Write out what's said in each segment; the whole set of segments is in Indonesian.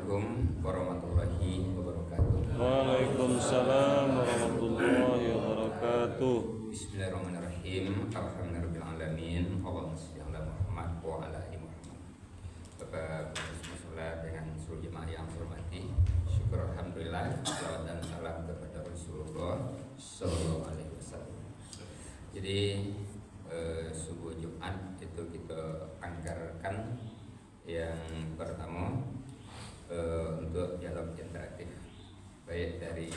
Assalamualaikum warahmatullahi wabarakatuh. Waalaikumsalam warahmatullahi wabarakatuh. Bismillahirrahmanirrahim. Alhamdulillahirabbil alamin. Allahumma shalli ala Muhammad wa ala ali Muhammad. Bapak Muslim dengan seluruh jemaah yang saya hormati, syukur alhamdulillah, salawat dan salam kepada Rasulullah sallallahu alaihi wasallam. Jadi subuh Jumat itu kita anggarkan yang pertama untuk dialog interaktif baik dari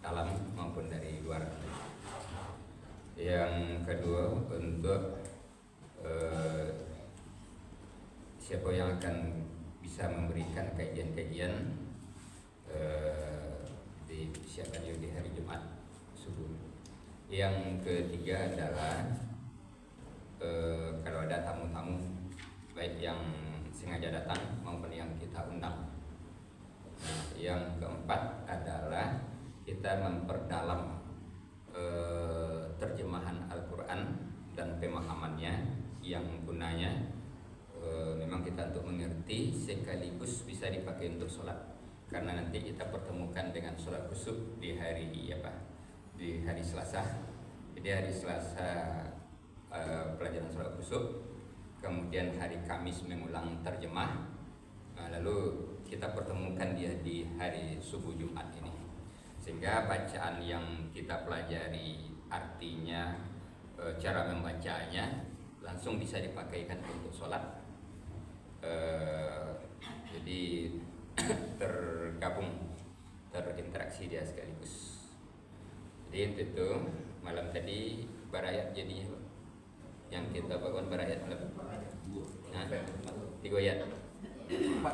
dalam maupun dari luar. Yang kedua untuk siapa yang akan bisa memberikan kajian-kajian disiapkan juga di hari Jumat subuh. Yang ketiga adalah kalau ada tamu-tamu baik yang sengaja datang maupun yang kita undang. Nah, yang keempat adalah kita memperdalam terjemahan Al-Quran dan pemahamannya yang gunanya memang kita untuk mengerti sekaligus bisa dipakai untuk sholat, karena nanti kita pertemukan dengan sholat kusuk di hari di hari Selasa. Jadi hari Selasa pelajaran sholat kusuk, kemudian hari Kamis mengulang terjemah, lalu kita pertemukan dia di hari subuh Jumat ini, sehingga bacaan yang kita pelajari artinya, cara membacanya langsung bisa dipakaikan untuk sholat. Jadi tergabung, terinteraksi dia sekaligus. Jadi itu malam tadi berayat jadinya yang kita bangun berayat malam. Nah, 3 ayat. 4.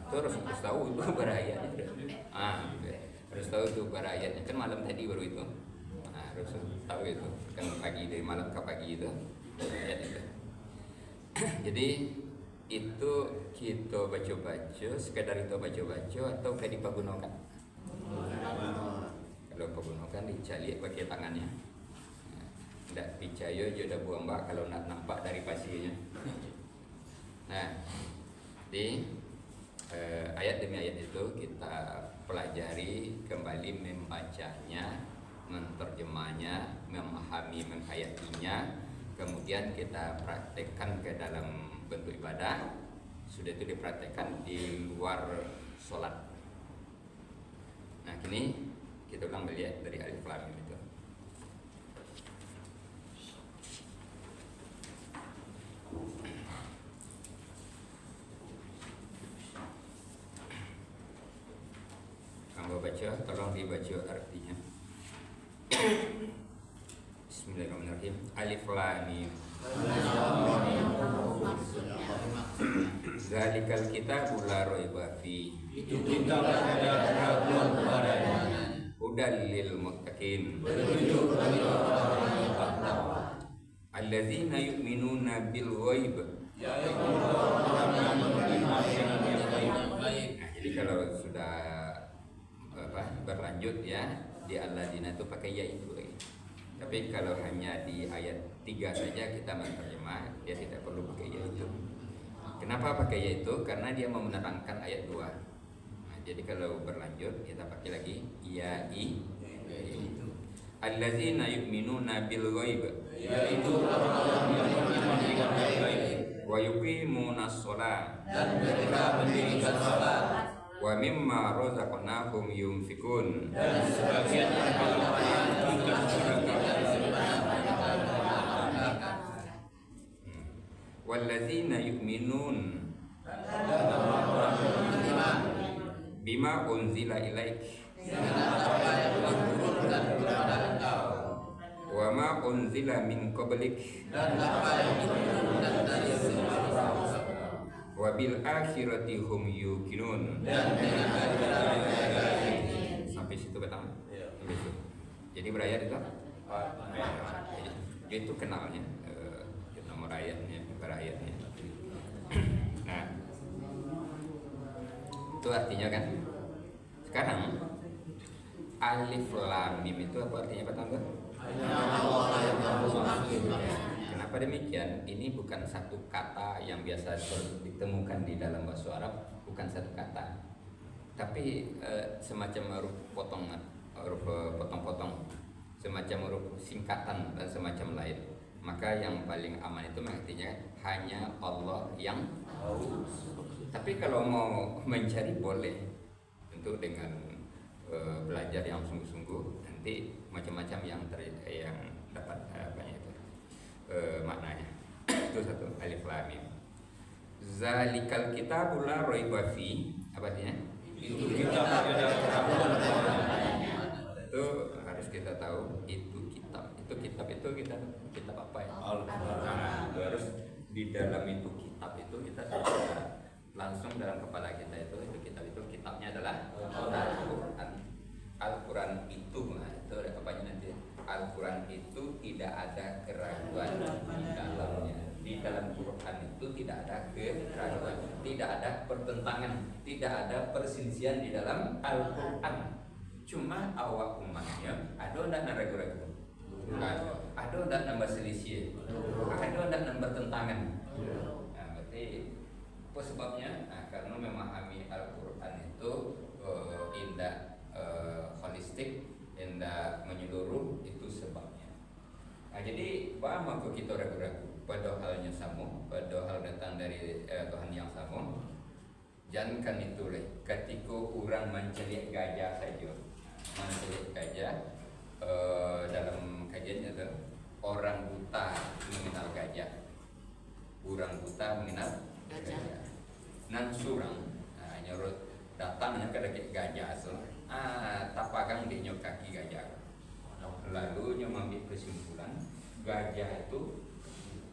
Terus tahu itu berayat itu. Harus tahu itu berayatnya kan malam tadi baru itu. Harus tahu itu kan pagi dari malam ke pagi itu berayat itu. Jadi itu kita baca-baca, sekadar itu baca-baca atau kayak dipagunakan. Kalau pagunakan dicalik pakai tangannya. Tidak percaya je dah buang bak kalau nak nampak dari pasirnya. Nah, di ayat demi ayat itu kita pelajari kembali, membacanya, menterjemahnya, memahami, menghayatinya, kemudian kita praktekkan ke dalam bentuk ibadah. Sudah itu dipraktekkan di luar sholat. Nah, kini kita ulang melihat dari Alif Lam Mim itu. Kamu baca, tolong dibaca artinya. Bismillahirrahmanirrahim. Alif Lam Mim. Zalikal kitabul la raiba fi. Itu kitab ada keraguan padanya. Hudal lil muttaqin. Petunjuk bagi orang-orang yang bertakwa. Alladzina yu'minuna bil ghaib. Yaitu orang-orang yang beriman dengan yang gaib. Nah, jadi kalau sudah berlanjut ya di alladzina itu pakai yaitu. Tapi kalau hanya di ayat 3 saja kita menerjemah, dia tidak perlu pakai yaitu. Kenapa pakai yaitu? Karena dia mau menerangkan ayat 2. Nah, jadi kalau berlanjut kita pakai lagi yaitu. Alladzina yu'minuna bil ghaib, Yaitu orang-orang yang beriman dengan yang gaib. wa yuqimunas shalah, Dan mereka mendirikan salat. wa mimma razaqnahum yunfikun. Dan sebagian dari apa yang kita berikan Walladzina yu'minun bima unzila ilaik wa ma unzila min qablik dan apa yang diturunkan dari sebelum wa bil akhirati hum yuqinun. dan dengan Sampai situ pertama. Sampai situ. Jadi berayat itu itu kenalnya, nomor ayatnya, berayatnya. Nah, itu artinya kan. Sekarang Alif Lam Mim itu apa artinya Pak Tangga? Allah yang Kenapa Kenapa demikian? Ini bukan satu kata yang biasa ditemukan di dalam bahasa Arab, bukan satu kata, tapi semacam huruf potongan, huruf potong-potong, semacam huruf singkatan dan semacam lain. Maka yang paling aman itu artinya hanya Allah yang tahu. Tapi kalau mau mencari boleh, tentu dengan belajar yang sungguh-sungguh, nanti macam-macam yang dapat maknanya. Itu satu, alif lam mim. Zalikal kitabul la raiba fi, apa artinya? Itu kitab yang Itu harus kita tahu, itu kitab kitab apa ya? Al-Quran. Itu harus di dalam itu kitab itu kita sudah langsung dalam kepala kita itu kitabnya adalah Al-Quran. Al-Quran itu, nah itu ada apanya nanti? Al-Quran itu tidak ada keraguan di dalamnya. Di dalam Quran itu tidak ada keraguan, tidak ada pertentangan, tidak ada perselisihan di dalam Al-Quran. Cuma awak umatnya ada ndak ragu-ragu? Ada ndak nambah selisih? Ada ndak nambah tentangan? Nah, berarti apa sebabnya? Nah, karena memahami Al-Quran itu indah holistik, indah menyeluruh, itu sebabnya. Nah, jadi paham aku kita ragu-ragu pada halnya sama, pada hal datang dari Tuhan yang sama. Jangankan itu ketika orang mencelik gajah saja, dalam kajiannya itu orang buta mengenal gajah, orang buta mengenal gajah. Nan surang, nyorot datangnya ke dekat gajah itu, tapagang di nyok kaki gajah. Lalu nyo ambil kesimpulan gajah itu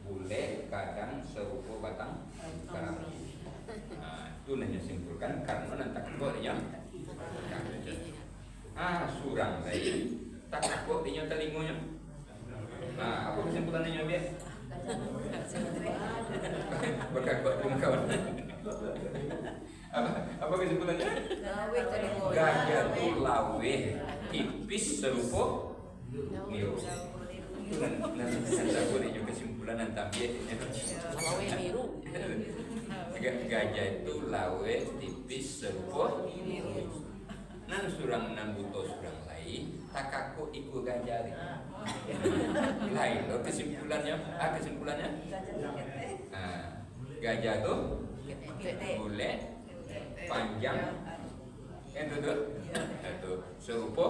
boleh kadang serupa batang karam. Itu nanya simpulkan karena nanti takutnya surang lain tak takut dia telingonya. Apa kesimpulannya dia? Berkakut kawan. Apa kesimpulannya? Gajah itu lawe tipis serupa biru. Itu nanti boleh juga kesimpulan nanti Lawe biru. Gajah itu lawe tipis serupa biru. Nan surang nan buto surang lain takaku iku gajah lain lo kesimpulannya gajah tuh boleh panjang itu serupa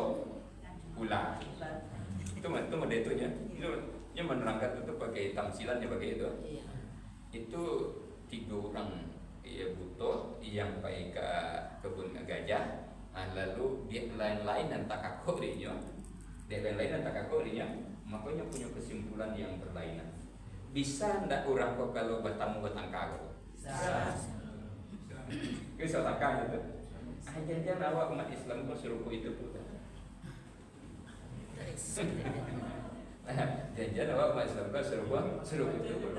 ular. Itu model itunya itu menerangkan itu pakai tamsilannya pakai itu 3 orang buto yang pergi ke kebun gajah. Lalu dia lain-lain dan takakuk dia makanya punya kesimpulan yang berlainan. Bisa ndak orang kok kalau bertamu bertangkar? Bisa takkan itu. Jangan awak umat Islam kok serupa itu pun. Jangan awak umat Islam kok serupa itu pun.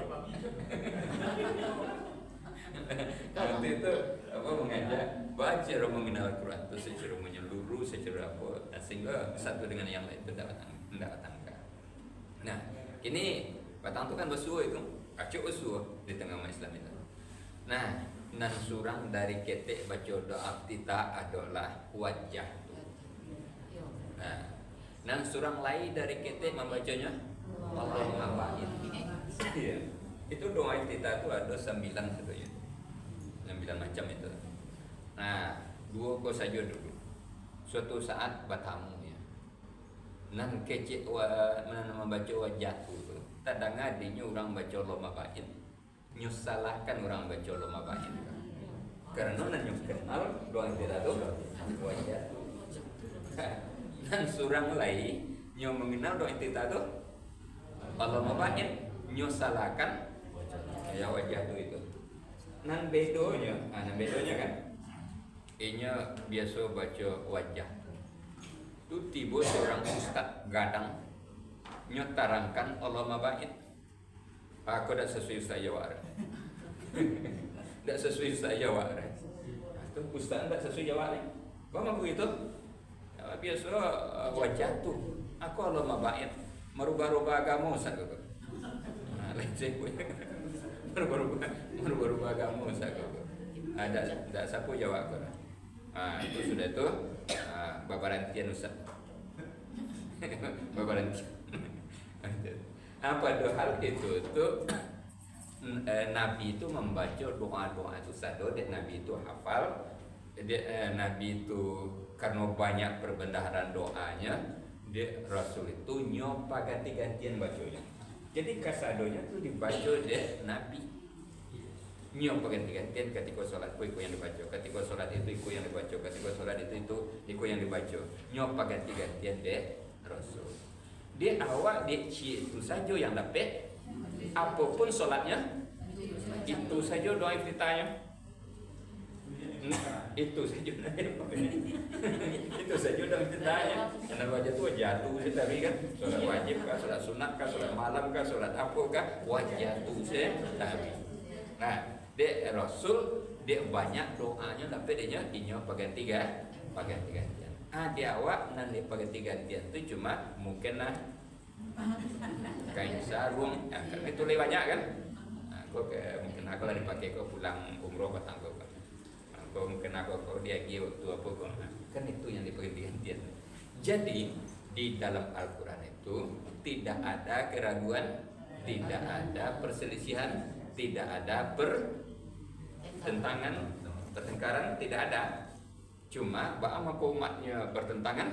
Nanti itu mengajak baca mengenal Al-Quran itu secara menyeluruh, secara apa, sehingga satu dengan yang lain itu dapat tangga. Nah, ini batang itu kan bersuah itu, acuk bersuah di tengah umat Islam itu. Nah, nan surang dari ketek baca doa kita adalah wajah itu. Nah, nan surang lain dari ketek membacanya Allah Mahaid. Iya. Itu doa kita itu ada 9 sebetulnya. 9 macam itu. Nah, 2 kau saja dulu. Suatu saat bertamu ya. Nan kecik membaca wajah itu. Tadang adinya orang baca loma bahin. Nyusalahkan orang baca loma bahin. Karena nan kenal doa kita itu wajah itu. Nan surang lain nyo mengenal doa kita itu Allah mabahin nyusalahkan ya wajah itu. Nan bedonya kan inya biasa baca wajah tu tiba seorang ustaz gadang nyotarangkan Allah mabait. Aku dak sesuai saya wae. Dak sesuai saya wae. Tu ustaz dak sesuai wae. Bagaimana begitu? Biasa wajah tu. Aku Allah mabait merubah-rubah agama ustaz gitu. berubah agama saku. Ada sapu jawab ko. Itu sudah itu babarantian Ustaz. Babarantian. Pada hal itu tuh Nabi itu membaca doa-doa itu sado, dan Nabi itu hafal. Nabi itu karena banyak perbendaharaan doanya, Rasul itu nyoba ganti-gantian bacanya. Jadi kasadonya itu dibaca deh Nabi. Nyoba ganti-gantian ketika sholat iku yang dibaca, ketika sholat itu iku yang dibaca, ketika sholat itu iku yang dibaca. Nyoba ganti-gantian deh Rasul. Dia awal dia itu saja yang dapat, apapun sholatnya itu saja doa iftitahnya. Itu saja itu saja doa iftitahnya. Karena wajah itu jatuh tapi kan sholat wajib kah, sholat sunat kah, sholat malam kah, sholat apa kah, wajah itu tapi. Nah, dia Rasul dia banyak doanya tapi dia bagian tiga. Dia awak nanti bagian tiga itu cuma mungkin kain sarung, karena itu lebih banyak kan. Mungkin aku lah dipakai kau pulang umroh batang kau. Mungkin aku dia waktu apa kau. Kan itu yang dipakai gantian. Jadi di dalam Al-Quran itu tidak ada keraguan, tidak ada perselisihan, tidak ada pertengkaran, tidak ada. Cuma bahwa umatnya bertentangan,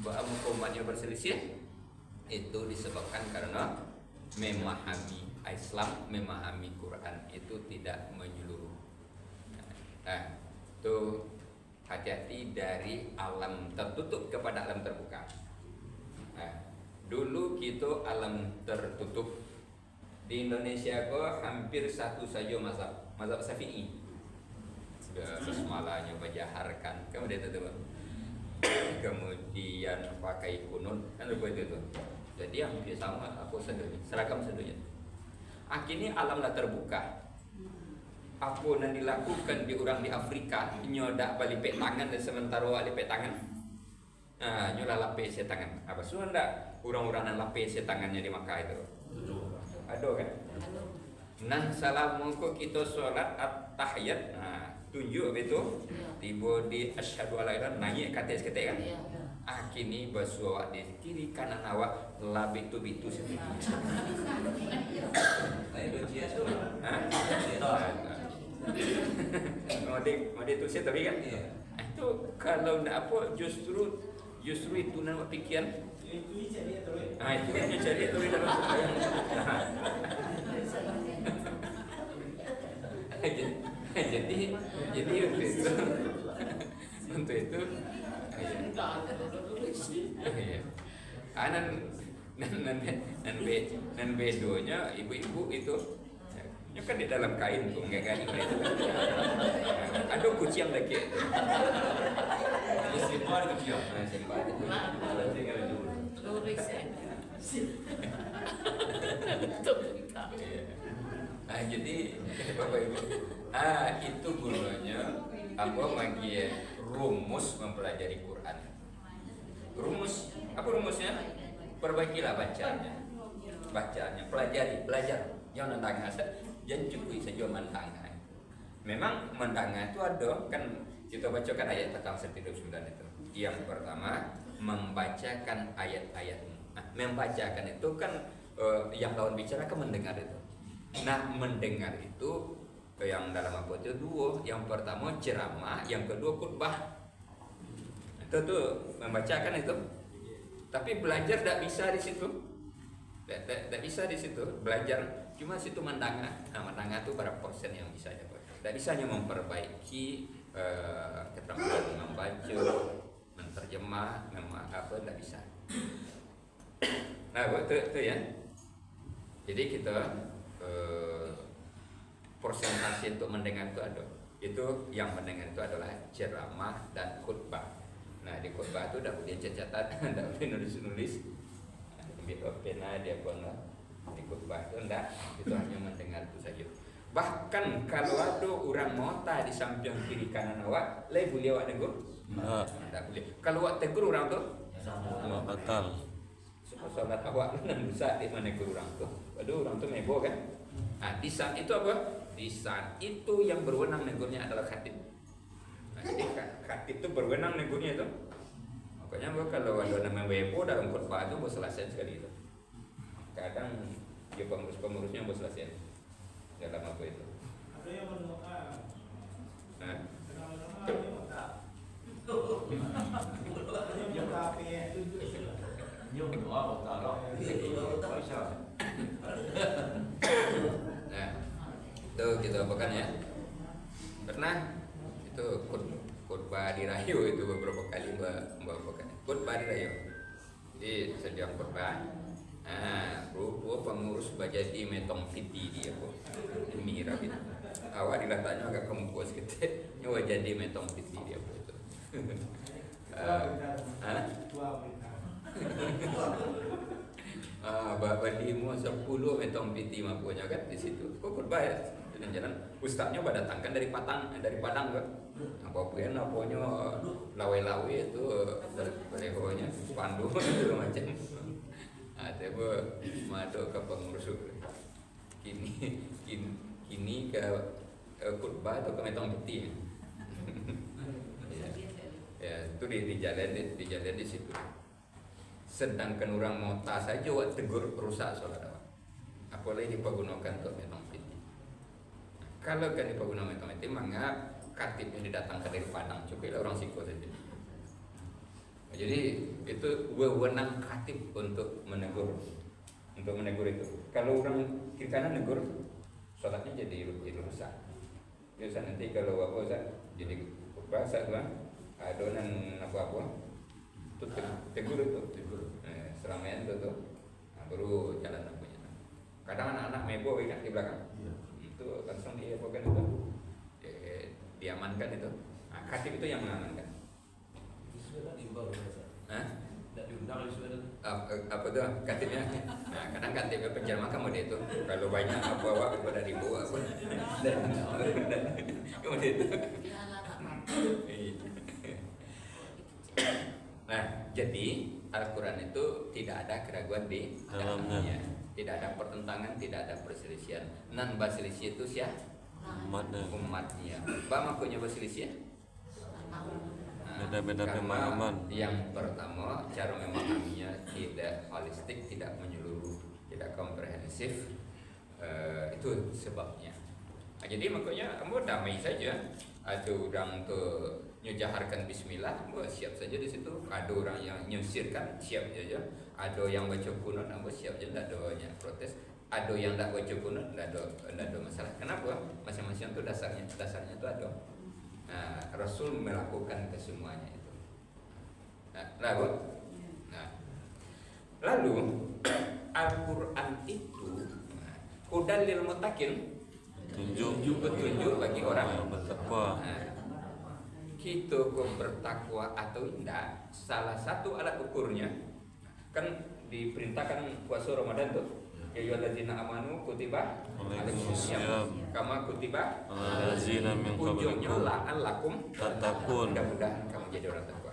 bahwa umatnya berselisih, itu disebabkan karena memahami Islam, memahami Quran itu tidak menyeluruh. Nah, itu hati-hati dari alam tertutup kepada alam terbuka. Nah, dulu kita alam tertutup di Indonesia kok hampir satu saja mazhab Syafi'i. Bismillahnya bajaharkan, kemudian itu kemudian pakai kunun kan begitu tuh. Jadi hampir sama aku seragam sedunya. Akhirnya alamlah terbuka. Apa yang dilakukan di orang di Afrika nyodak balipek tangan dan sementara balipek tangan. Nyola lapis tangan. Apa sudah ndak orang-orang yang lapis tangannya di Makkah itu? Ada kan? Nan salamu ko kita sholat at-tahiyat. Tunjuk itu tiba di asyhadu alla ilaha nanya kata seketik kan. Kini basuh awak di kiri kanan awak labik tu bitu sendiri. Mode tu saya tapi kan. Itu kalau ndak apa justru itu nama pikiran. Itu kan cari tu dalam jadi untuk itu nan bedonya ibu-ibu itu kan di dalam kain tuh nggak kain itu ada kucing lagi simpan kucing jadi Bapak Ibu itu gunanya apa bagi rumus mempelajari Quran. Apa rumusnya? Perbaikilah bacaannya, belajar jangan mendangah jangan cukup saja mendangah. Memang mendangah itu ada kan kita bacakan ayat tentang 129 itu. Yang pertama membacakan ayat-ayat. Membacakan itu kan yang lawan bicara kan mendengar itu. Nah, mendengar itu yang dalam apa itu dua. Yang pertama ceramah, yang kedua khutbah. Itu tuh membacakan itu. Tapi belajar tidak bisa di situ. Tidak bisa di situ belajar. Cuma situ mendangah. Mendangah itu berapa persen yang bisa dapat. Tidak bisa hanya memperbaiki keterampilan membaca, menterjemah, tidak bisa. Nah, itu ya. Jadi kita persentase untuk mendengar itu ada. Itu yang mendengar itu adalah ceramah dan khutbah. Nah, di khutbah itu tidak boleh catat, tidak boleh nulis. Ambil pena dia pun di khutbah itu tidak, itu hanya mendengar itu saja. Bahkan kalau ada orang mota di samping kiri kanan awak, boleh awak tegur? Tidak boleh. Kalau awak tegur orang tu, batal. Sholat awak nan dosa di mana ke orang tuh. Waduh, orang tuh mebo kan. Nah, di saat itu apa? Di saat itu yang berwenang negurnya adalah khatib. Nah, jadi khatib itu berwenang negurnya itu. Makanya kalau ada nama mebo dalam khutbah itu bos selesai sekali itu. Kadang dia pengurusnya bos selesai dalam apa itu. Ada yang mendoa. Nah, Yang kafe Nhưng mà có một tờ đó phải sao? nah itu kita apakan ya. Pernah itu khutbah di Rayo itu beberapa kali membawakan khutbah di Rayo. Jadi sedang khutbah. Nah, rupa pengurus bajadi metong piti dia kok. Mira gitu. Awak dilatanya agak kempus gitu. Nyawa jadi metong piti dia kok itu. Bapak dimu 10 metong piti mampunya kan di situ. Kok khutbah ya? Jalan-jalan ustaznya pada datangkan dari Padang kan. Apapun apanya lawe-lawe itu balehonya pandu segala macam. Ada masuk ke pengurus kini ke khutbah atau ke metong piti. Ya, itu di jalan di situ. Sedangkan orang mota saja wak tegur rusak sholat awak. Apalagi dipergunakan untuk metong piti. Kalau kan dipergunakan metong piti, maka khatib yang didatangkan dari Padang cukuplah orang Siko saja. Jadi itu wewenang khatib untuk menegur itu. Kalau orang kiri kanan negur, sholatnya jadi rusak. Biasa nanti kalau apa Ustaz, jadi bahasa tuh adonan apa itu tegur itu seramaian itu nah, baru jalan namanya. Kadang anak-anak mebo kan di belakang itu langsung dia apa kan itu diamankan itu. Nah, khatib itu yang mengamankan. Tidak diundang di Sweden. Apa tuh khatibnya? Nah, kadang khatibnya penjama kamu dia itu kalau banyak apa kepada ribu apa kemudian itu. Nah, jadi Al-Quran itu tidak ada keraguan di dalamnya. Tidak ada pertentangan, tidak ada perselisihan. Nan berselisih itu siapa? Umatnya. Apa maksudnya berselisih? Beda-beda pemahaman. Yang pertama, cara memahaminya tidak holistik, tidak menyeluruh, tidak komprehensif. Itu sebabnya. Nah, jadi makanya kamu damai saja. Ada orang tuh nyejaharkan bismillah, siap saja di situ. Ada orang yang nyusirkan, siap saja. Ada yang baca kunut, siap saja. Tidak ada yang protes. Ada yang tidak baca kunut, tidak ada masalah. Kenapa? Masing-masing itu dasarnya itu ada. Nah, Rasul melakukan kesemuanya itu. Lalu Al-Quran itu hudan lil muttaqin, petunjuk bagi orang yang bertakwa. Kita bertakwa atau tidak, salah satu alat ukurnya kan diperintahkan puasa Ramadan tuh. Ya ayyuhalladzina amanu kutiba alaikumusiyam kama kutiba alladzina min ujungnya qablikum la'allakum tattaqun. mudah-mudahan kamu jadi orang takwa.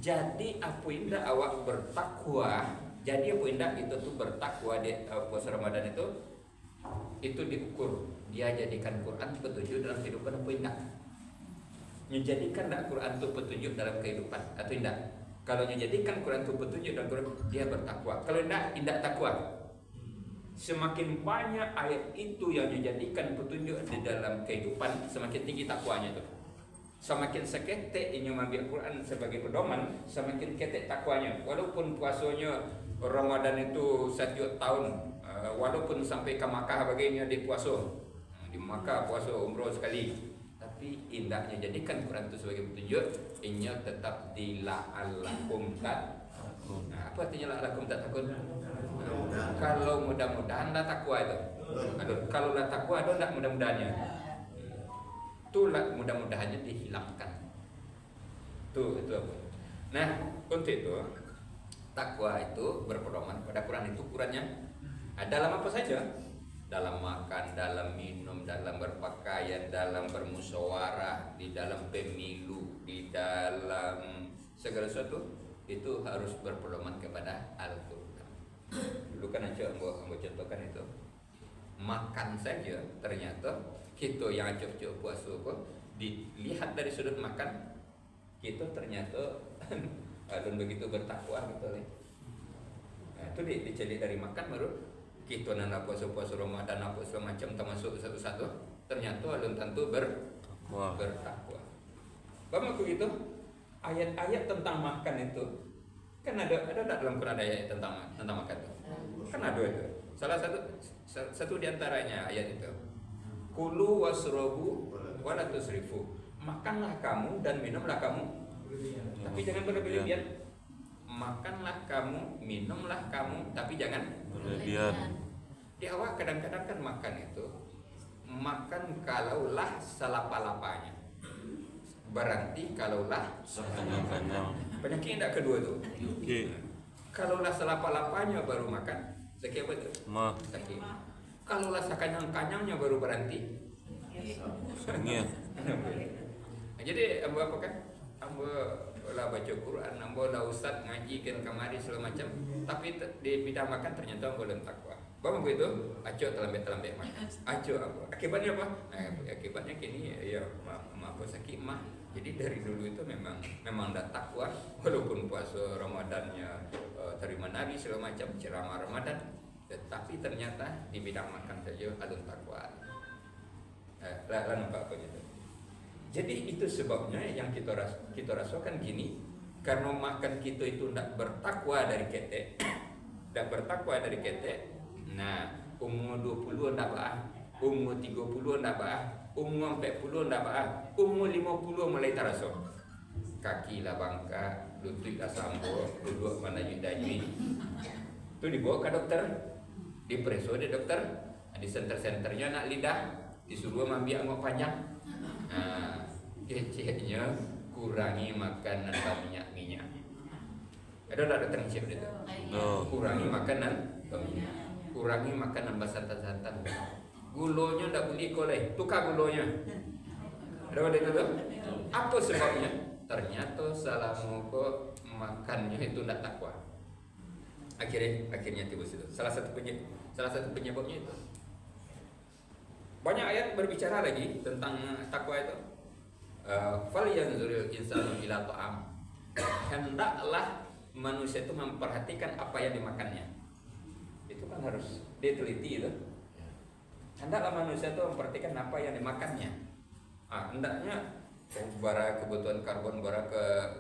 Jadi apa indah awak bertakwa, jadi apa indah itu tuh bertakwa di puasa Ramadan itu diukur. Dia jadikan Quran petunjuk dalam kehidupan apa indah. Menjadikan tak Quran itu petunjuk dalam kehidupan atau indah. Kalau menjadikan Quran itu petunjuk dalam kehidupan, dia bertakwa. Kalau indah takwa. Semakin banyak ayat itu yang dijadikan petunjuk di dalam kehidupan, semakin tinggi takwanya itu. Semakin seketek ini mengambil Quran sebagai pedoman, semakin ketek takwanya. Walaupun puasanya Ramadan itu 1 tahun, walaupun sampai ke Makkah bagiannya di puasa, di Makkah puasa umroh sekali, tapi indahnya jadikan Quran itu sebagai petunjuk, inya tetap di la'allakum tattaqun. Nah, apa artinya la'allakum tattaqun? Kalau mudah-mudahan lah takwa itu. Kalau lah takwa itu tidak mudah-mudahannya. Itulah mudah-mudahannya dihilangkan. Itu apa? Nah, untuk itu takwa itu berpedoman pada Quran. Itu Qurannya dalam apa saja? Dalam makan, dalam minum, dalam berpakaian, dalam bermusyawarah, di dalam pemilu, di dalam segala sesuatu itu harus berpedoman kepada Al-Quran. Dulu kan ambo contohkan itu. Makan saja ternyata kita yang acok-acok puasa kok dilihat dari sudut makan kita ternyata dan begitu bertakwa gitu lah. Nah, itu diceli dari makan baru kita nana puasa-puasa Ramadan apa segala macam termasuk satu-satu ternyata alun tentu bertakwa. Bagaimana begitu? Ayat-ayat tentang makan itu kan ada dalam Quran ayat tentang makan itu. Kan ada itu. Salah satu di antaranya ayat itu. Kulu wasrobu wala tusrifu. Makanlah kamu dan minumlah kamu. Tapi jangan berlebihan. Makanlah kamu, minumlah kamu, tapi jangan berlebihan. Di awal kadang-kadang kan makan kalaulah selapa-lapanya. Berarti kalaulah Kenyang-kenyang. penyakit tidak kedua tuh. Oke. Kalaulah selapa-lapanya baru makan. Sakit apa itu? Sakit. Kalaulah sekanyang-kanyangnya baru berhenti. Sengih. Jadi ambo apa kan? Ambo lah baca Quran, ambo lah ustaz ngaji kan kamari segala macam. Tapi di bidang makan ternyata ambo belum takwa. Bagaimana begitu? Acok terlambat makan. Acok apa? Akibatnya apa? Akibatnya kini ya maaf sakit mah. Jadi dari dulu itu memang tidak takwa walaupun puasa Ramadannya terima Nabi segala macam ceramah Ramadan, tetapi ternyata di bidang makan saja alun takwa. Nampak apa gitu. Jadi itu sebabnya yang kita rasakan gini, karena makan kita itu tidak bertakwa dari ketek, Nah, umur 20 tidak bah, umur 30 tidak bah, umur 40 tidak bah, umur 50 mulai terasa. Kaki lah bangka, lutut lah sambo, duduk mana yudai. Itu dibawa ke dokter, diperiksa di dokter, di center-centernya nak lidah, disuruh ambil angok panjang. Nah, keceknya kurangi makanan berminyak. Ada dokter siap itu. Kurangi makanan berminyak. Kurangi makanan bersantan-santan. Gulanya tidak boleh koleh, tukar gulanya. Ada itu tuh? Apa sebabnya? Ternyata salah moko makannya itu tidak takwa. Akhirnya tiba situ. Salah satu penyebabnya itu. Banyak ayat berbicara lagi tentang takwa itu. Fal yanzuril insanu ila ta'am. Hendaklah manusia itu memperhatikan apa yang dimakannya. Itu kan harus diteliti itu. Hendaklah manusia itu memperhatikan apa yang dimakannya. Hendaknya bara kebutuhan karbon, bara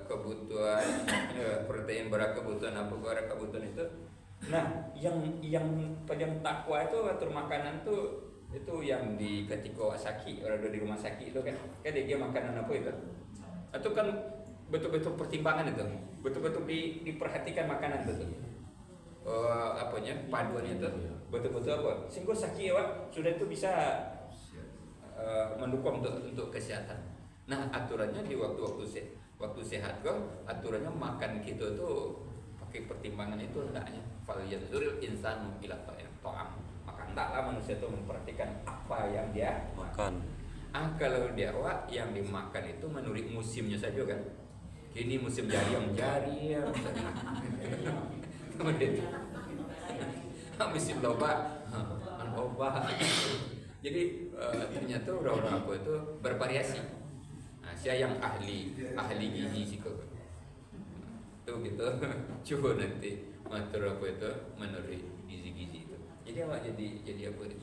kebutuhan protein, bara kebutuhan apa, bara kebutuhan itu. Nah, yang takwa itu atur makanan tuh itu yang di ketika sakit, orang di rumah sakit itu kan dia makanan apa itu? Itu kan betul-betul pertimbangan itu, betul-betul diperhatikan makanan itu. Paduannya itu betul-betul apa? Sehingga sakit sudah itu bisa mendukung untuk kesehatan. Nah, aturannya di waktu sehat kok, aturannya makan kita tuh pakai pertimbangan itu hendaknya fal yanzuril insanu ila ta'am. Maka hendaklah manusia itu memperhatikan apa yang dia makan. Kalau dia yang dimakan itu menurut musimnya saja kan. Kini musim jari. Musim loba. Jadi ternyata orang-orang apa itu bervariasi. Nah, saya yang ahli gizi sih kok. Tuh gitu. Coba nanti matur apa itu menurut gizi-gizi itu. Jadi apa jadi apa itu?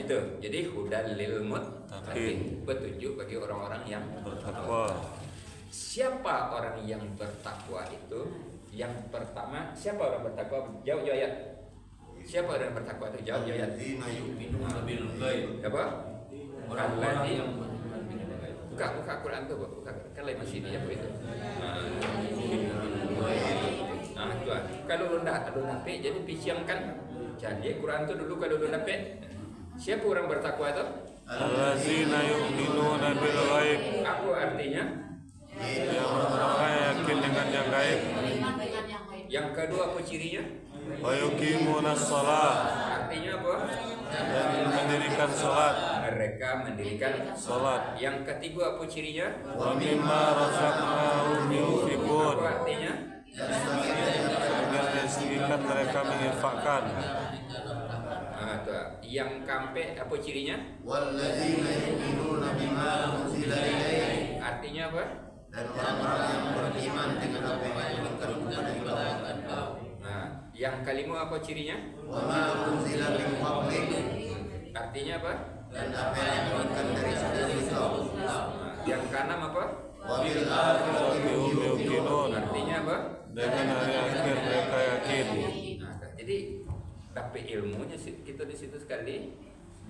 Itu. Jadi hudal lil muttaqin, petunjuk bagi orang-orang yang bertakwa. Siapa orang yang bertakwa itu? Yang pertama, siapa orang bertakwa? Jawab ayat. Siapa orang bertakwa itu? Jawab ayat. Apa? Orang yang buka Quran tuh, buka kan lain masih ini apa itu? Nah, itu kalau lu nape jadi disiamkan. Jadi Quran itu dulu kalau lu nape. Siapa orang bertakwa itu? Allazina yu'minuna bil ghaib. Apa artinya? Yang orang yakin dengan yang gaib. Yang kedua apa cirinya? Wa yuqimunas shalah. Artinya apa? Dan mendirikan salat. Mereka mendirikan Salat. Yang ketiga apa cirinya? Wa mimma razaqnahum yunfiqun. Apa artinya? Dan rezeki akan mereka menginfakkan. Yang kampe apa cirinya? walladzina yu'minuna bima unzila ilaik, Artinya apa? dan orang-orang yang beriman dengan apa yang diturunkan kepada engkau. Nah, yang kalimat apa cirinya? Wa ma unzila min qablik, Artinya apa? dan apa yang diturunkan dari sebelum engkau. Nah, yang kanan apa? Wa bil akhirati hum yuqinun, Artinya apa? Dengan hari akhir mereka yakin. Nah, jadi dapat ilmunya kita di situ sekali,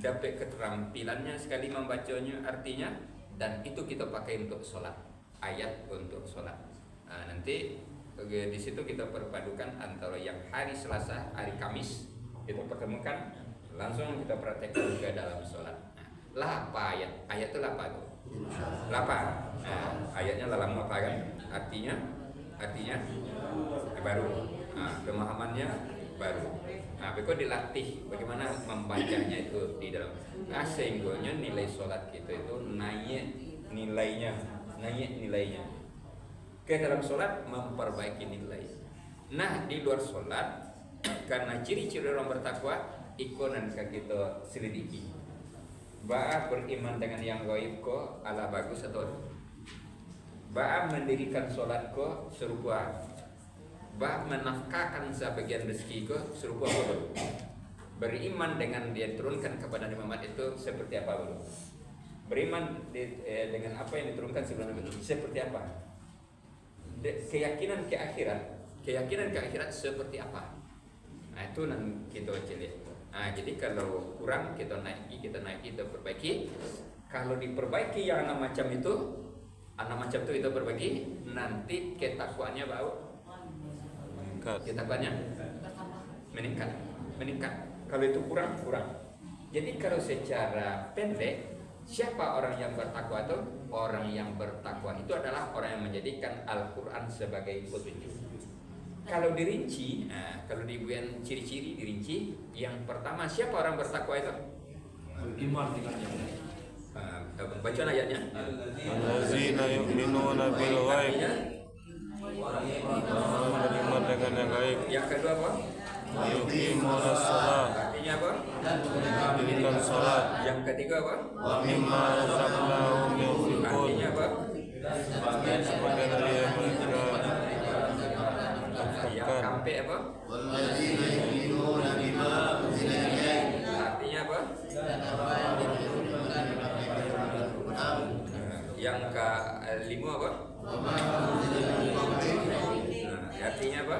dapat keterampilannya sekali membacanya artinya, dan itu kita pakai untuk sholat, ayat untuk sholat. Nah, nanti di situ kita perpadukan antara yang hari Selasa, hari Kamis kita pertemukan, langsung kita praktekkan juga dalam sholat. Nah, lapa ayat, ayat itu lapa tuh, lapa. Nah, ayatnya lama apa kan? Artinya baru. Nah, pemahamannya baru. Nah, beko dilatih bagaimana membacanya itu di dalam. Nah, sehingga nilai sholat kita itu naik nilainya. Ke dalam sholat memperbaiki nilai. Nah, di luar sholat karena ciri-ciri orang bertakwa ikonan kita selidiki. Ba'a beriman dengan yang gaib ko ala bagus atau ba'a mendirikan sholat ko serupa, ba'a menafkahkan sebagian rezeki ko serupa apa? Beriman dengan dia turunkan kepada Nabi Muhammad itu seperti apa dulu? Beriman dengan apa yang diturunkan sebelum Nabi seperti apa? Keyakinan ke akhirat seperti apa? Nah, itu nanti kita lihat. Nah, jadi kalau kurang kita naiki, kita perbaiki. Kalau diperbaiki yang anak macam itu kita perbaiki, nanti ketakwaannya bau. Ketakwaannya meningkat. Kalau itu kurang. Jadi kalau secara pendek, siapa orang yang bertakwa itu? Orang yang bertakwa itu adalah orang yang menjadikan Al-Quran sebagai petunjuk. Kalau dirinci, kalau dibuat ciri-ciri dirinci, yang pertama siapa orang bertakwa itu? Beriman dengan yang lain. Baca ayatnya. Allazina yu'minuna bil ghaib, orang beriman dengan yang gaib. Yang kedua apa? Yuqimuna shalah, Artinya apa? mendirikan salat. Yang ketiga apa? Wa mimma razaqnahum yunfiqun, Artinya apa? sebagian dari yang mereka Yang infakkan. kampe apa? walladzina yu'minuna bima unzila ilaik, Artinya apa? Yang kelima apa? wa ma unzila min qablik, Artinya apa?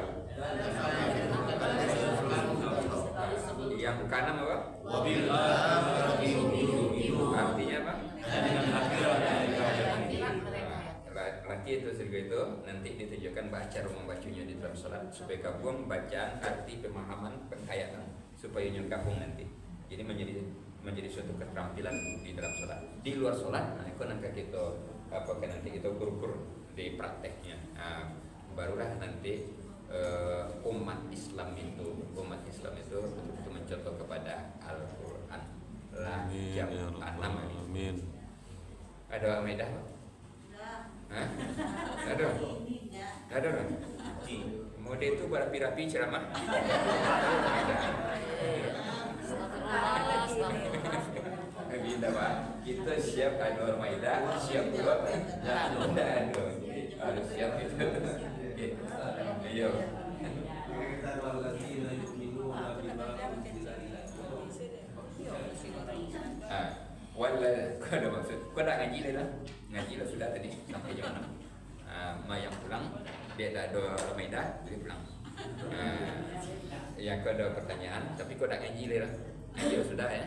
Yang kanan apa? wa bil akhirati hum yuqinun, Artinya apa? Dengan akhirat mereka yakin. Laki itu surga itu nanti ditunjukkan cara membacanya di dalam sholat supaya gabung bacaan, arti, pemahaman, penghayatan supaya gabung nanti. Jadi menjadi suatu keterampilan di dalam sholat. Di luar sholat, nah itu nanti kita nanti kita ukur di prakteknya. Nah, barulah nanti umat Islam itu betul-betul mencontoh kepada Al-Quran. Lah Amin jam ya 6 rabbal ini. alamin. Ada Amedah? Hah? Ada. Mode itu berapi-rapi ceramah. Bila Pak, kita siap anu Maidah, siap juga. Ada. Harus siap itu. Ayo. Wala, kau ada maksud? Kau dah ngaji dah? Ngaji lah sudah tadi sampai jam 6. Yang pulang dia dah ada Maidah, dia pulang. Yang kau ada pertanyaan, tapi kau dah ngaji dah? Ngaji lah sudah ya?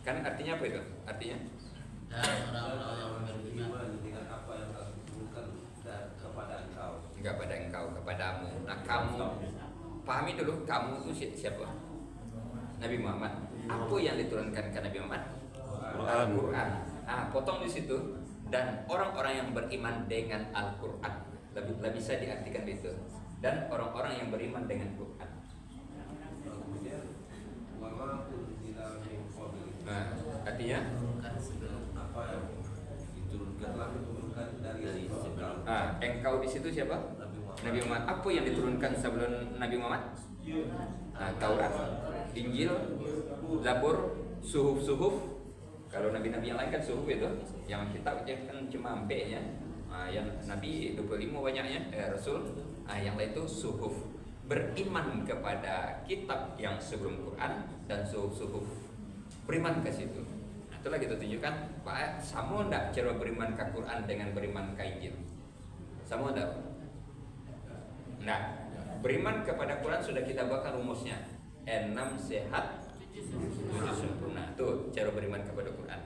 Kan artinya apa itu? Artinya? dan orang-orang yang beriman dengan apa yang telah diturunkan kepada engkau. Enggak pada engkau, kepadamu. Nah, kamu pahami dulu, kamu itu siapa? Nabi Muhammad. Apa yang diturunkan ke Nabi Muhammad? Al-Quran. Nah, potong di situ. Dan orang-orang yang beriman dengan Al-Quran, lebih bisa diartikan itu. Dan orang-orang yang beriman dengan Quran. Kemudian wama unzila min qablik, Nah, artinya? apa yang diturunkan dari engkau. Engkau di situ siapa? Nabi Muhammad. Nabi Muhammad. Apa yang diturunkan sebelum Nabi Muhammad? Taurat, Injil, Zabur, Suhuf. Kalau nabi-nabi yang lain kan suhuf itu, yang kitab kan cuma ampeknya. Yang Nabi 25 banyaknya, Rasul. Yang lain itu suhuf. Beriman kepada kitab yang sebelum Quran dan suhuf. Beriman ke situ. Itulah kita tunjukkan, Pak, sama enggak cara beriman ke Quran dengan beriman ke Injil? Sama enggak? Nah, beriman kepada Quran sudah kita bahkan rumusnya. 6 sehat, 7 sempurna. Itu cara beriman kepada Quran.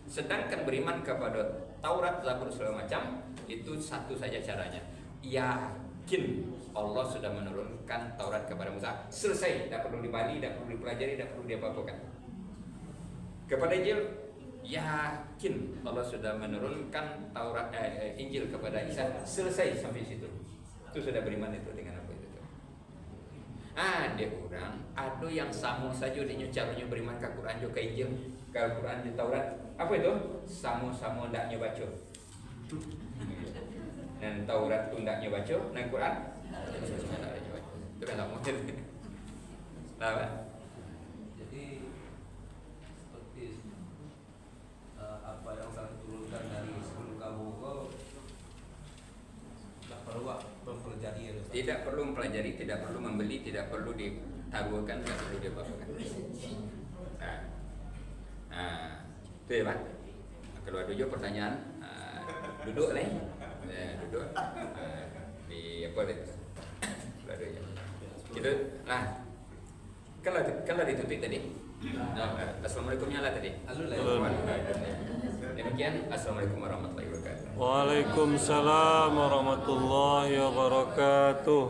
Sedangkan beriman kepada Taurat, Zabur segala macam itu satu saja caranya. Yakin Allah sudah menurunkan Taurat kepada Musa. Selesai, tidak perlu dibali, tidak perlu dipelajari, tidak perlu diapa-apakan. Kepada Injil, yakin Allah sudah menurunkan Taurat Injil kepada Isa. Selesai sampai situ. Itu sudah beriman itu dengan apa itu. Ada orang, ada yang sama saja dia caranya beriman ke Quran juga ke Injil, ke Quran di Taurat. Apa itu? Sama-sama ndaknya baca. Dan Taurat tu ndaknya baca, dan Quran sama-sama ndaknya baca. Itu kan tak mungkin. Tahu kan? Jadi seperti apa yang saya turunkan dari sebelum kamu kau tak perlu mempelajari ya, Ustaz? Tidak perlu mempelajari, tidak perlu membeli, tidak perlu ditaruhkan, tidak perlu diapa-apakan. Itu ya Pak. Kalau ada juga pertanyaan, duduk nih, duduk di apa itu? Kalau ada ya. Gitu. Nah, kalau ditutup tadi. Assalamualaikumnya lah tadi. Demikian, assalamualaikum warahmatullahi wabarakatuh. Waalaikumsalam warahmatullahi wabarakatuh.